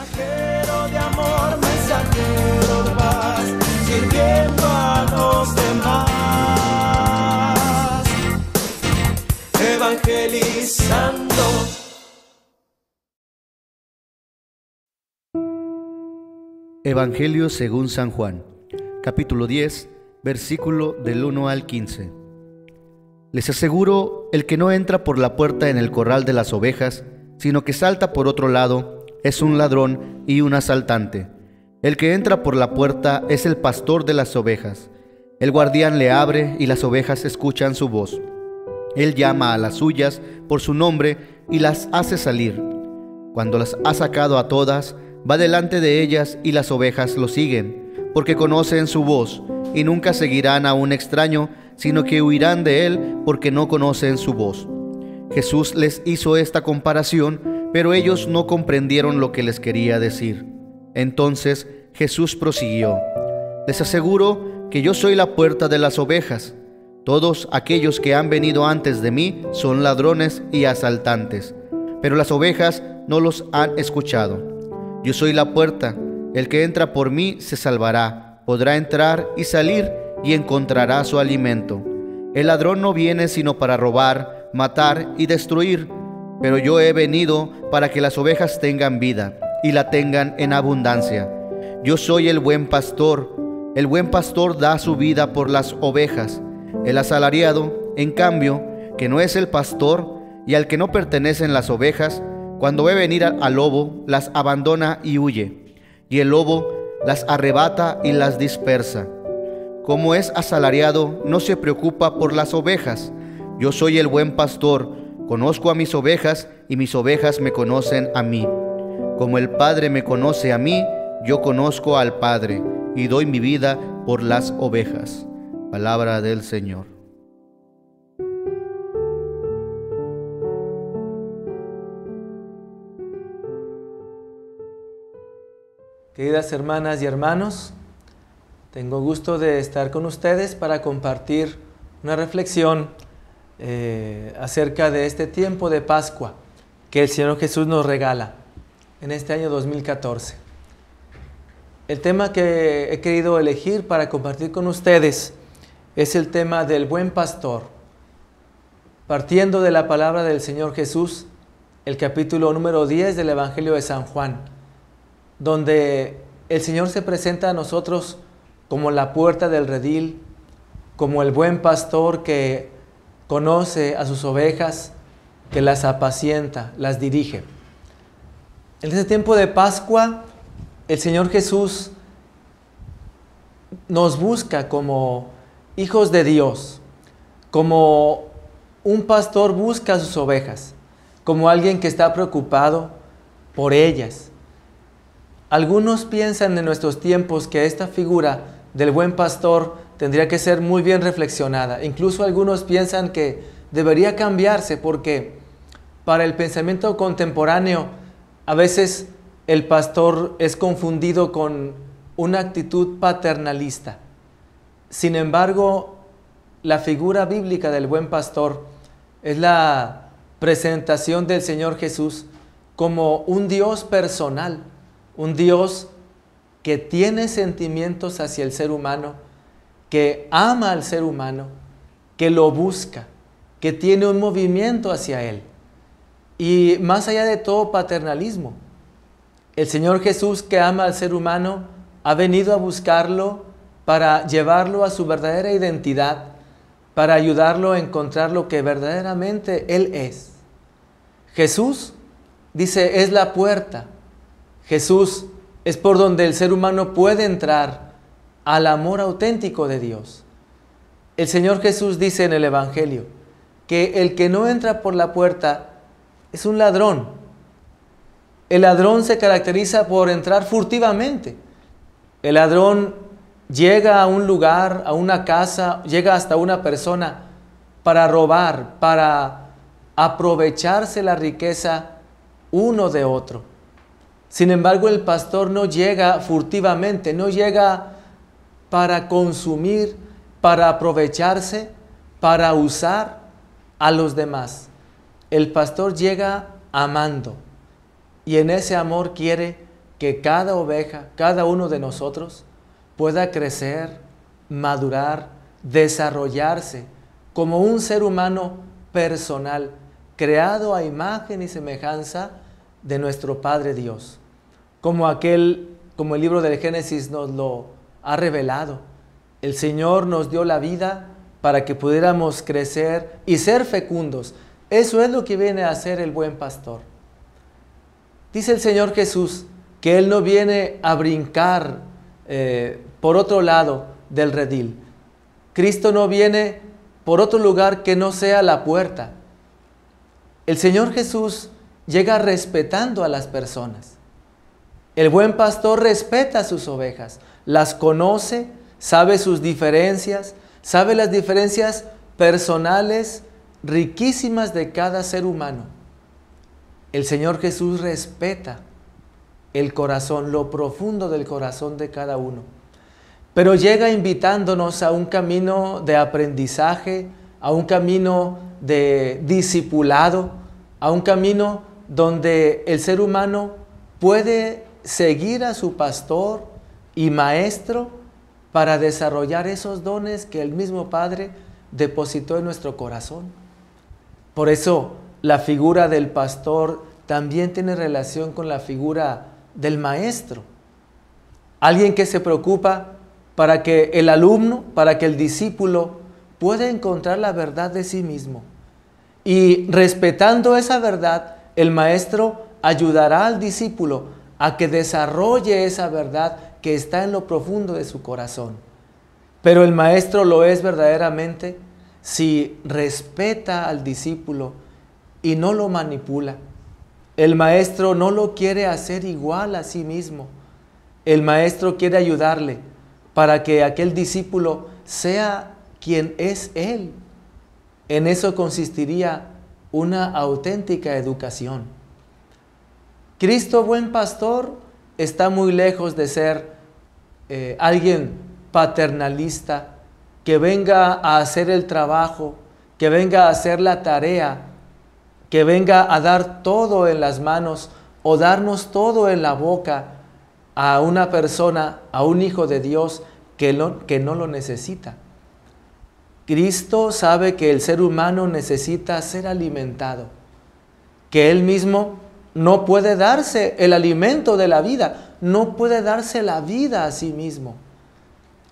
Mensajero de amor, mensajero de paz, sirviendo a los demás, evangelizando. Evangelio según San Juan, capítulo 10, versículo del 1 al 15. Les aseguro, el que no entra por la puerta en el corral de las ovejas, sino que salta por otro lado, es un ladrón y un asaltante. El que entra por la puerta es el pastor de las ovejas. El guardián le abre y las ovejas escuchan su voz. Él llama a las suyas por su nombre y las hace salir. Cuando las ha sacado a todas, va delante de ellas y las ovejas lo siguen, porque conocen su voz y nunca seguirán a un extraño, sino que huirán de él porque no conocen su voz. Jesús les hizo esta comparación, pero ellos no comprendieron lo que les quería decir. Entonces Jesús prosiguió: les aseguro que yo soy la puerta de las ovejas. Todos aquellos que han venido antes de mí son ladrones y asaltantes, pero las ovejas no los han escuchado. Yo soy la puerta. El que entra por mí se salvará, podrá entrar y salir y encontrará su alimento. El ladrón no viene sino para robar, matar y destruir, pero yo he venido para que las ovejas tengan vida y la tengan en abundancia. Yo soy el buen pastor. El buen pastor da su vida por las ovejas. El asalariado, en cambio, que no es el pastor y al que no pertenecen las ovejas, cuando ve venir al lobo, las abandona y huye, y el lobo las arrebata y las dispersa. Como es asalariado, no se preocupa por las ovejas. Yo soy el buen pastor, conozco a mis ovejas y mis ovejas me conocen a mí. Como el Padre me conoce a mí, yo conozco al Padre y doy mi vida por las ovejas. Palabra del Señor. Queridas hermanas y hermanos, tengo gusto de estar con ustedes para compartir una reflexión acerca de este tiempo de Pascua que el Señor Jesús nos regala en este año 2014. El tema que he querido elegir para compartir con ustedes es el tema del buen pastor, partiendo de la palabra del Señor Jesús, el capítulo número 10 del Evangelio de San Juan, donde el Señor se presenta a nosotros como la puerta del redil, como el buen pastor que conoce a sus ovejas, que las apacienta, las dirige. En este tiempo de Pascua, el Señor Jesús nos busca como hijos de Dios, como un pastor busca a sus ovejas, como alguien que está preocupado por ellas. Algunos piensan en nuestros tiempos que esta figura del buen pastor tendría que ser muy bien reflexionada. Incluso algunos piensan que debería cambiarse porque para el pensamiento contemporáneo a veces el pastor es confundido con una actitud paternalista. Sin embargo, la figura bíblica del buen pastor es la presentación del Señor Jesús como un Dios personal, un Dios que tiene sentimientos hacia el ser humano, que ama al ser humano, que lo busca, que tiene un movimiento hacia él. Y más allá de todo paternalismo, el Señor Jesús, que ama al ser humano, ha venido a buscarlo para llevarlo a su verdadera identidad, para ayudarlo a encontrar lo que verdaderamente Él es. Jesús, dice, es la puerta. Jesús es por donde el ser humano puede entrar al amor auténtico de Dios. El Señor Jesús dice en el Evangelio que el que no entra por la puerta es un ladrón. El ladrón se caracteriza por entrar furtivamente. El ladrón llega a un lugar, a una casa, llega hasta una persona para robar, para aprovecharse la riqueza uno de otro. Sin embargo, el pastor no llega furtivamente, no llega para consumir, para aprovecharse, para usar a los demás. El pastor llega amando y en ese amor quiere que cada oveja, cada uno de nosotros, pueda crecer, madurar, desarrollarse como un ser humano personal, creado a imagen y semejanza de nuestro Padre Dios, como el libro del Génesis nos lo ha revelado. El Señor nos dio la vida para que pudiéramos crecer y ser fecundos. Eso es lo que viene a hacer el buen pastor. Dice el Señor Jesús que Él no viene a brincar por otro lado del redil. Cristo no viene por otro lugar que no sea la puerta. El Señor Jesús llega respetando a las personas. El buen pastor respeta a sus ovejas, las conoce, sabe sus diferencias, sabe las diferencias personales riquísimas de cada ser humano. El Señor Jesús respeta el corazón, lo profundo del corazón de cada uno. Pero llega invitándonos a un camino de aprendizaje, a un camino de discipulado, a un camino donde el ser humano puede seguir a su pastor y maestro para desarrollar esos dones que el mismo Padre depositó en nuestro corazón. Por eso la figura del pastor también tiene relación con la figura del maestro. Alguien que se preocupa para que el alumno, para que el discípulo pueda encontrar la verdad de sí mismo. Y respetando esa verdad, el maestro ayudará al discípulo a que desarrolle esa verdad que está en lo profundo de su corazón. Pero el maestro lo es verdaderamente si respeta al discípulo y no lo manipula. El maestro no lo quiere hacer igual a sí mismo. El maestro quiere ayudarle para que aquel discípulo sea quien es él. En eso consistiría una auténtica educación. Cristo, buen pastor, está muy lejos de ser alguien paternalista que venga a hacer el trabajo, que venga a hacer la tarea, que venga a dar todo en las manos o darnos todo en la boca a una persona, a un hijo de Dios que no lo necesita. Cristo sabe que el ser humano necesita ser alimentado, que Él mismo no puede darse el alimento de la vida, no puede darse la vida a sí mismo.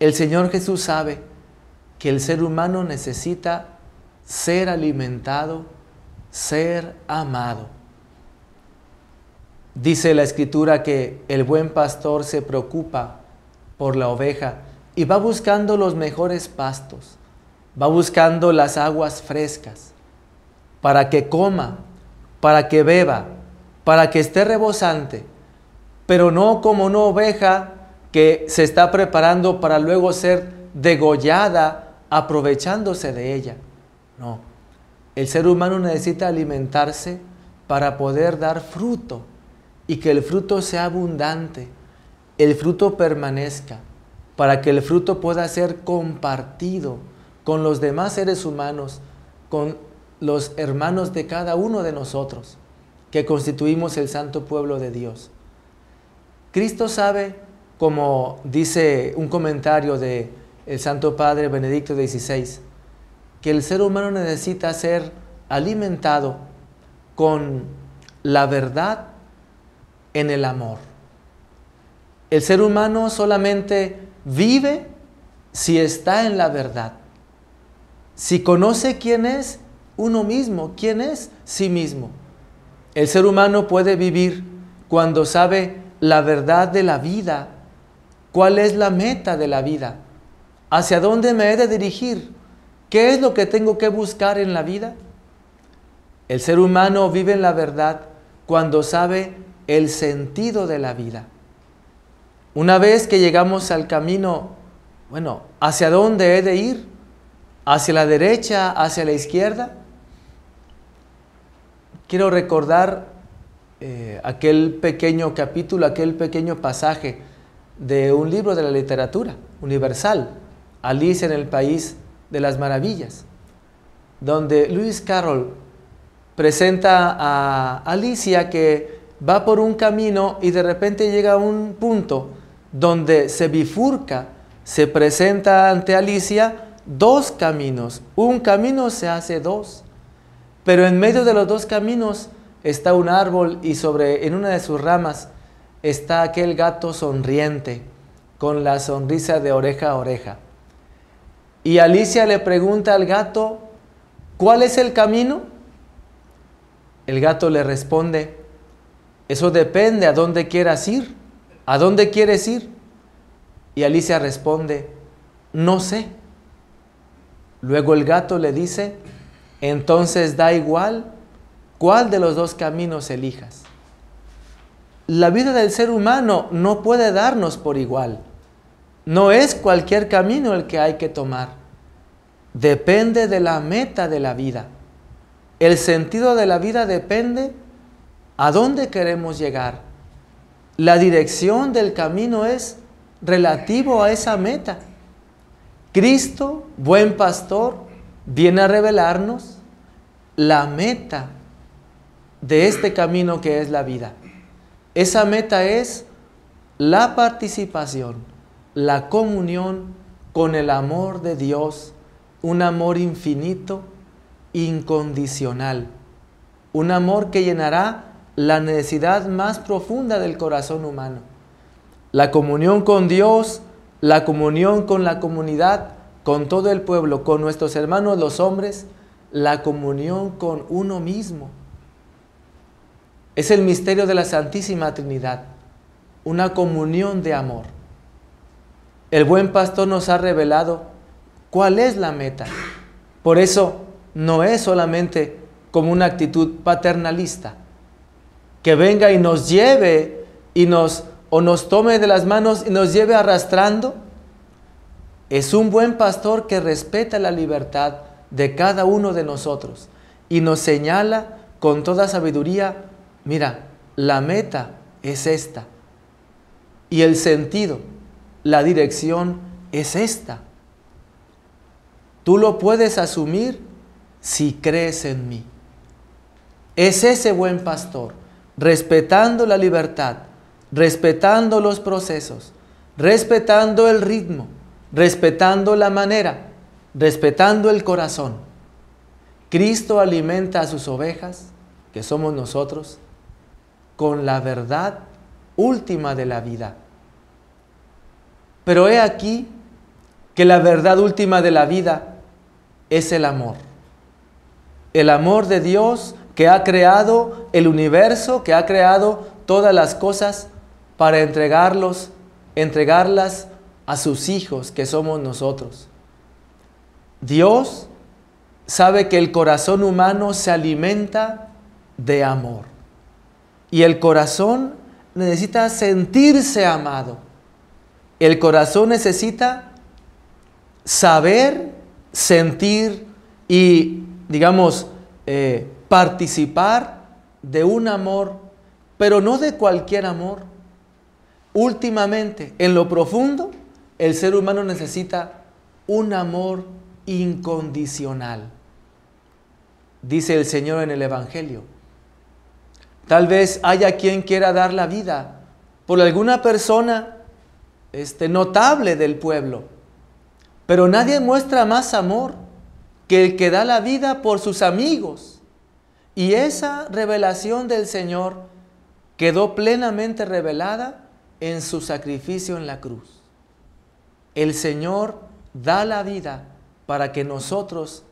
El Señor Jesús sabe que el ser humano necesita ser alimentado, ser amado. Dice la Escritura que el buen pastor se preocupa por la oveja y va buscando los mejores pastos, va buscando las aguas frescas para que coma, para que beba, para que esté rebosante, pero no como una oveja que se está preparando para luego ser degollada aprovechándose de ella. No, el ser humano necesita alimentarse para poder dar fruto y que el fruto sea abundante, el fruto permanezca, para que el fruto pueda ser compartido con los demás seres humanos, con los hermanos de cada uno de nosotros, que constituimos el santo pueblo de Dios. Cristo sabe, como dice un comentario del Santo Padre Benedicto XVI, que el ser humano necesita ser alimentado con la verdad en el amor. El ser humano solamente vive si está en la verdad, si conoce quién es uno mismo, quién es sí mismo. El ser humano puede vivir cuando sabe la verdad de la vida, cuál es la meta de la vida, hacia dónde me he de dirigir, qué es lo que tengo que buscar en la vida. El ser humano vive en la verdad cuando sabe el sentido de la vida. Una vez que llegamos al camino, ¿hacia dónde he de ir? ¿Hacia la derecha, hacia la izquierda? Quiero recordar aquel pequeño capítulo, aquel pequeño pasaje de un libro de la literatura universal, Alicia en el País de las Maravillas, donde Lewis Carroll presenta a Alicia que va por un camino y de repente llega a un punto donde se bifurca, se presenta ante Alicia dos caminos. Un camino se hace dos, pero en medio de los dos caminos está un árbol y en una de sus ramas está aquel gato sonriente, con la sonrisa de oreja a oreja. Y Alicia le pregunta al gato, ¿cuál es el camino? El gato le responde, eso depende a dónde quieras ir. ¿A dónde quieres ir? Y Alicia responde, no sé. Luego el gato le dice, entonces da igual cuál de los dos caminos elijas. La vida del ser humano no puede darnos por igual. No es cualquier camino el que hay que tomar. Depende de la meta de la vida. El sentido de la vida depende a dónde queremos llegar. La dirección del camino es relativo a esa meta. Cristo, buen pastor, viene a revelarnos la meta de este camino que es la vida. Esa meta es la participación, la comunión con el amor de Dios, un amor infinito, incondicional, un amor que llenará la necesidad más profunda del corazón humano. La comunión con Dios, la comunión con la comunidad, con todo el pueblo, con nuestros hermanos los hombres, la comunión con uno mismo. Es el misterio de la Santísima Trinidad, una comunión de amor. El buen pastor nos ha revelado cuál es la meta. Por eso no es solamente como una actitud paternalista, que venga y nos lleve o nos tome de las manos y nos lleve arrastrando. Es un buen pastor que respeta la libertad de cada uno de nosotros y nos señala con toda sabiduría, mira, la meta es esta y el sentido, la dirección es esta. Tú lo puedes asumir si crees en mí. Es ese buen pastor, respetando la libertad, respetando los procesos, respetando el ritmo, respetando la manera, respetando el corazón. Cristo alimenta a sus ovejas, que somos nosotros, con la verdad última de la vida. Pero he aquí que la verdad última de la vida es el amor. El amor de Dios que ha creado el universo, que ha creado todas las cosas para entregarlas a sus hijos, que somos nosotros. Dios sabe que el corazón humano se alimenta de amor. Y el corazón necesita sentirse amado. El corazón necesita saber, sentir y, participar de un amor, pero no de cualquier amor. Últimamente, en lo profundo, el ser humano necesita un amor incondicional. Dice el Señor en el Evangelio, tal vez haya quien quiera dar la vida por alguna persona notable del pueblo, pero nadie muestra más amor que el que da la vida por sus amigos. Y esa revelación del Señor quedó plenamente revelada en su sacrificio en la cruz. El Señor da la vida para que nosotros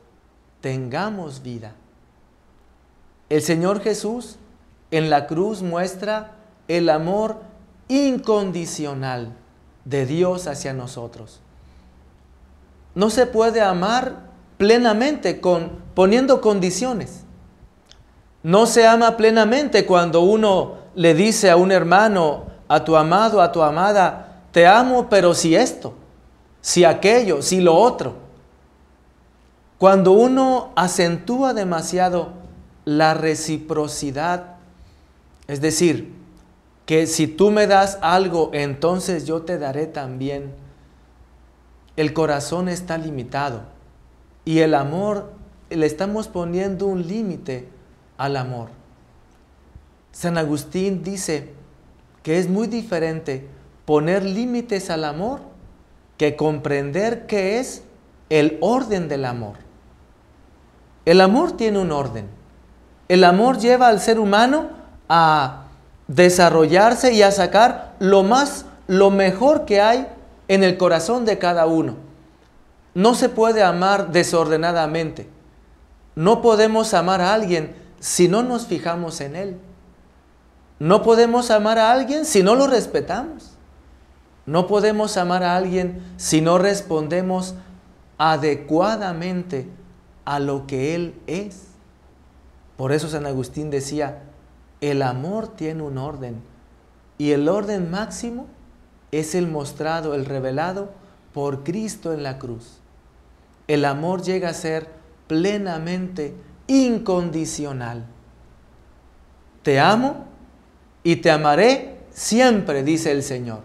tengamos vida. El Señor Jesús en la cruz muestra el amor incondicional de Dios hacia nosotros. No se puede amar plenamente poniendo condiciones. No se ama plenamente cuando uno le dice a un hermano, a tu amado, a tu amada, te amo, pero si esto, si aquello, si lo otro. Cuando uno acentúa demasiado la reciprocidad, es decir, que si tú me das algo, entonces yo te daré también, el corazón está limitado y el amor, le estamos poniendo un límite al amor. San Agustín dice que es muy diferente poner límites al amor que comprender qué es el orden del amor. El amor tiene un orden. El amor lleva al ser humano a desarrollarse y a sacar lo mejor que hay en el corazón de cada uno. No se puede amar desordenadamente. No podemos amar a alguien si no nos fijamos en él. No podemos amar a alguien si no lo respetamos. No podemos amar a alguien si no respondemos adecuadamente a lo que él es. Por eso San Agustín decía, el amor tiene un orden, y el orden máximo es el mostrado, el revelado por Cristo en la cruz. El amor llega a ser plenamente incondicional. Te amo y te amaré siempre, dice el Señor.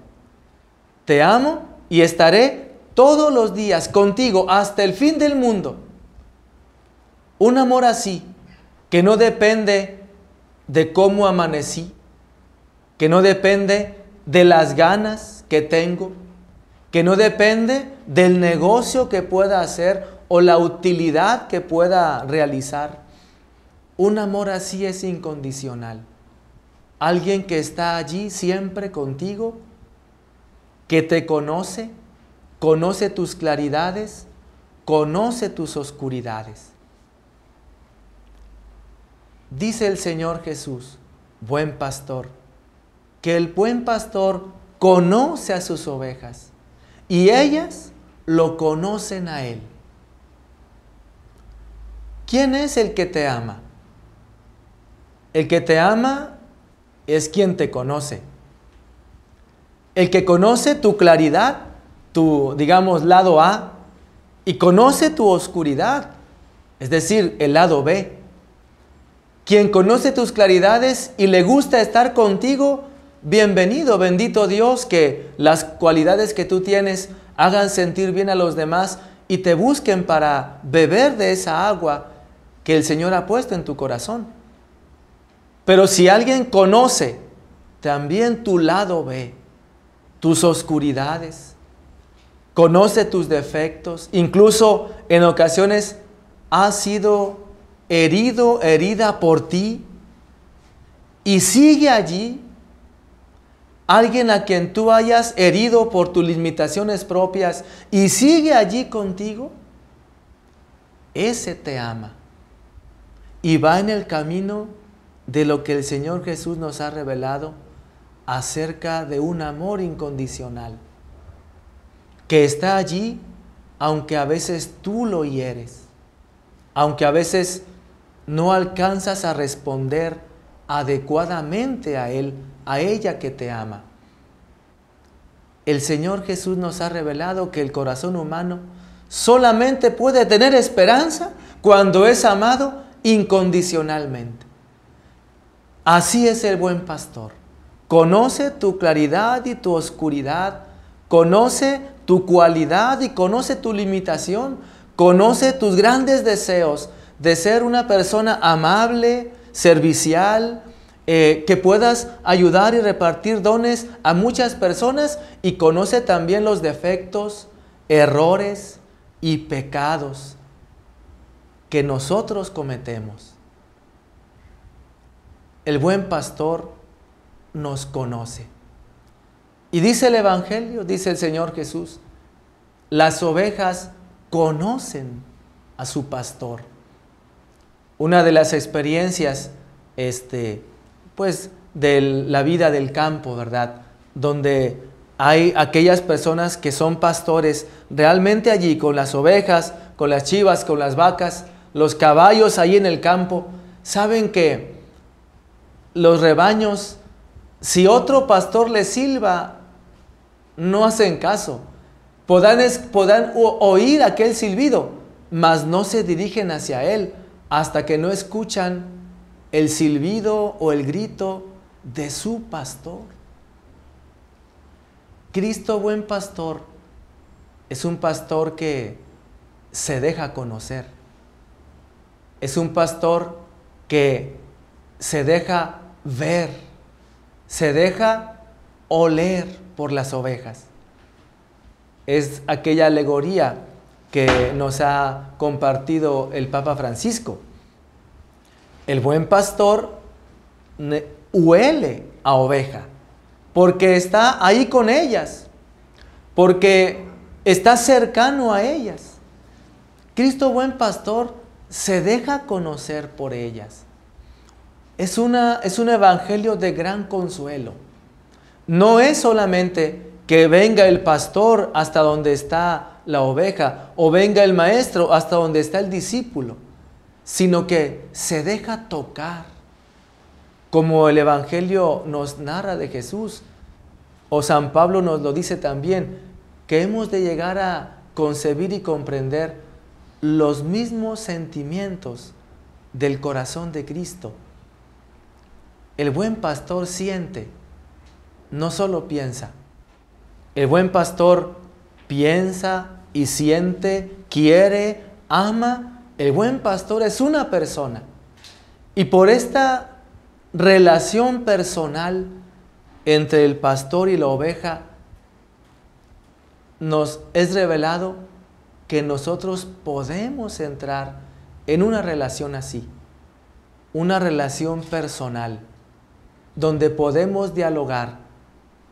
Te amo y estaré todos los días contigo hasta el fin del mundo. Un amor así, que no depende de cómo amanecí, que no depende de las ganas que tengo, que no depende del negocio que pueda hacer o la utilidad que pueda realizar. Un amor así es incondicional. Alguien que está allí siempre contigo, que te conoce, conoce tus claridades, conoce tus oscuridades. Dice el Señor Jesús, buen pastor, que el buen pastor conoce a sus ovejas y ellas lo conocen a él. ¿Quién es el que te ama? El que te ama es quien te conoce. El que conoce tu claridad, tu, digamos, lado A, y conoce tu oscuridad, es decir, el lado B. Quien conoce tus claridades y le gusta estar contigo, bienvenido, bendito Dios, que las cualidades que tú tienes hagan sentir bien a los demás y te busquen para beber de esa agua que el Señor ha puesto en tu corazón. Pero si alguien conoce también tu lado B, tus oscuridades, conoce tus defectos, incluso en ocasiones has sido herido, herida por ti, y sigue allí alguien a quien tú hayas herido por tus limitaciones propias y sigue allí contigo, ese te ama y va en el camino de lo que el Señor Jesús nos ha revelado acerca de un amor incondicional, que está allí aunque a veces tú lo hieres, aunque a veces no alcanzas a responder adecuadamente a él, a ella que te ama. El Señor Jesús nos ha revelado que el corazón humano solamente puede tener esperanza cuando es amado incondicionalmente. Así es el buen pastor. Conoce tu claridad y tu oscuridad, conoce tu cualidad y conoce tu limitación, conoce tus grandes deseos de ser una persona amable, servicial, que puedas ayudar y repartir dones a muchas personas, y conoce también los defectos, errores y pecados que nosotros cometemos. El buen pastor nos conoce. Y dice el Evangelio, dice el Señor Jesús, las ovejas conocen a su pastor. Una de las experiencias, pues, de la vida del campo, ¿verdad? Donde hay aquellas personas que son pastores realmente allí con las ovejas, con las chivas, con las vacas, los caballos ahí en el campo, saben que los rebaños, si otro pastor les silba, no hacen caso. Podrán oír aquel silbido, mas no se dirigen hacia él hasta que no escuchan el silbido o el grito de su pastor. Cristo, buen pastor, es un pastor que se deja conocer. Es un pastor que se deja ver, se deja oler por las ovejas. Es aquella alegoría que nos ha compartido el Papa Francisco. El buen pastor huele a oveja, porque está ahí con ellas, porque está cercano a ellas. Cristo buen pastor se deja conocer por ellas. Es un evangelio de gran consuelo. No es solamente que venga el pastor hasta donde está la oveja, o venga el maestro hasta donde está el discípulo, sino que se deja tocar, como el evangelio nos narra de Jesús, o San Pablo nos lo dice también, que hemos de llegar a concebir y comprender los mismos sentimientos del corazón de Cristo. El buen pastor siente, no solo piensa. El buen pastor piensa y siente, quiere, ama. El buen pastor es una persona. Y por esta relación personal entre el pastor y la oveja, nos es revelado que nosotros podemos entrar en una relación así, una relación personal, donde podemos dialogar,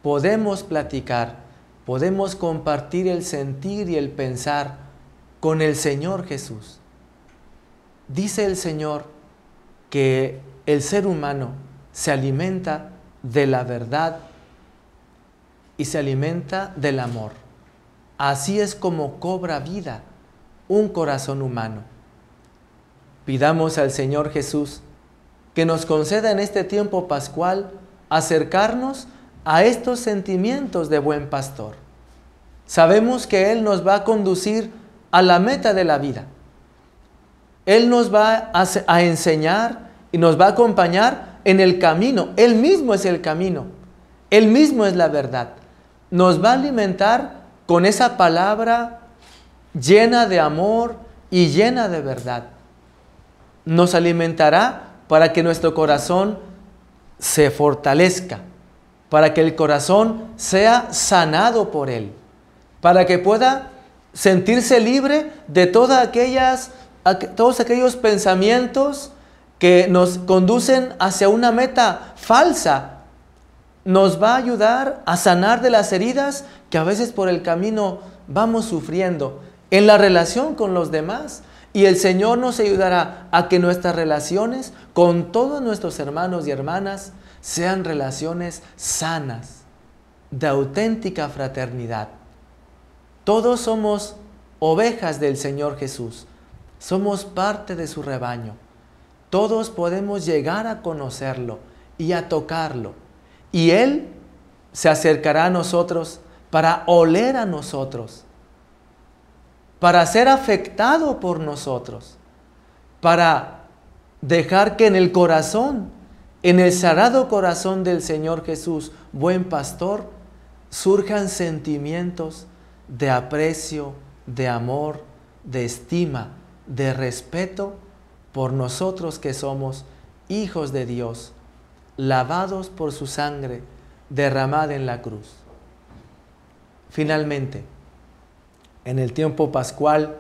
podemos platicar, podemos compartir el sentir y el pensar con el Señor Jesús. Dice el Señor que el ser humano se alimenta de la verdad y se alimenta del amor. Así es como cobra vida un corazón humano. Pidamos al Señor Jesús que nos conceda en este tiempo pascual acercarnos a estos sentimientos de buen pastor. Sabemos que Él nos va a conducir a la meta de la vida. Él nos va a enseñar y nos va a acompañar en el camino. Él mismo es el camino. Él mismo es la verdad. Nos va a alimentar con esa palabra llena de amor y llena de verdad. Nos alimentará para que nuestro corazón se fortalezca, para que el corazón sea sanado por Él, para que pueda sentirse libre de todos aquellos pensamientos que nos conducen hacia una meta falsa. Nos va a ayudar a sanar de las heridas que a veces por el camino vamos sufriendo en la relación con los demás. Y el Señor nos ayudará a que nuestras relaciones con todos nuestros hermanos y hermanas sean relaciones sanas, de auténtica fraternidad. Todos somos ovejas del Señor Jesús. Somos parte de su rebaño. Todos podemos llegar a conocerlo y a tocarlo. Y Él se acercará a nosotros para oler a nosotros, para ser afectado por nosotros, para dejar que en el corazón, en el sagrado corazón del Señor Jesús, buen pastor, surjan sentimientos de aprecio, de amor, de estima, de respeto por nosotros que somos hijos de Dios, lavados por su sangre derramada en la cruz. Finalmente, en el tiempo pascual,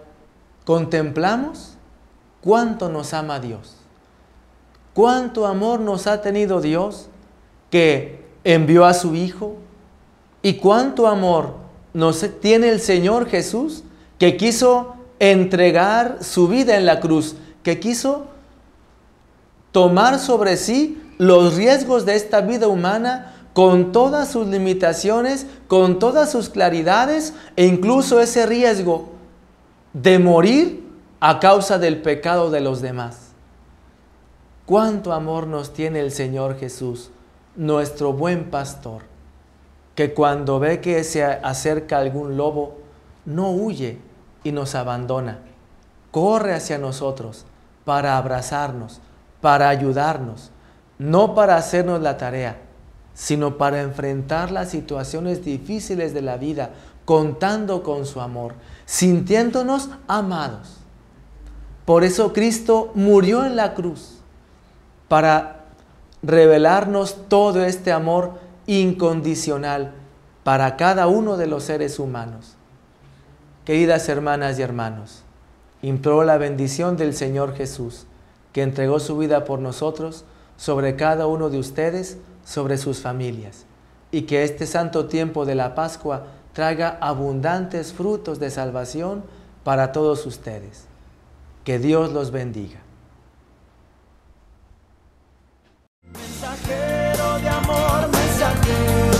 contemplamos cuánto nos ama Dios, cuánto amor nos ha tenido Dios que envió a su Hijo, y cuánto amor nos tiene el Señor Jesús que quiso entregar su vida en la cruz, que quiso tomar sobre sí los riesgos de esta vida humana con todas sus limitaciones, con todas sus claridades e incluso ese riesgo de morir a causa del pecado de los demás. Cuánto amor nos tiene el Señor Jesús, nuestro buen pastor, que cuando ve que se acerca algún lobo, no huye y nos abandona, corre hacia nosotros para abrazarnos, para ayudarnos, no para hacernos la tarea, sino para enfrentar las situaciones difíciles de la vida, contando con su amor, sintiéndonos amados. Por eso Cristo murió en la cruz, para revelarnos todo este amor incondicional para cada uno de los seres humanos. Queridas hermanas y hermanos, imploro la bendición del Señor Jesús, que entregó su vida por nosotros, sobre cada uno de ustedes, sobre sus familias, y que este santo tiempo de la Pascua traiga abundantes frutos de salvación para todos ustedes. Que Dios los bendiga. Mensajero de amor, mensajero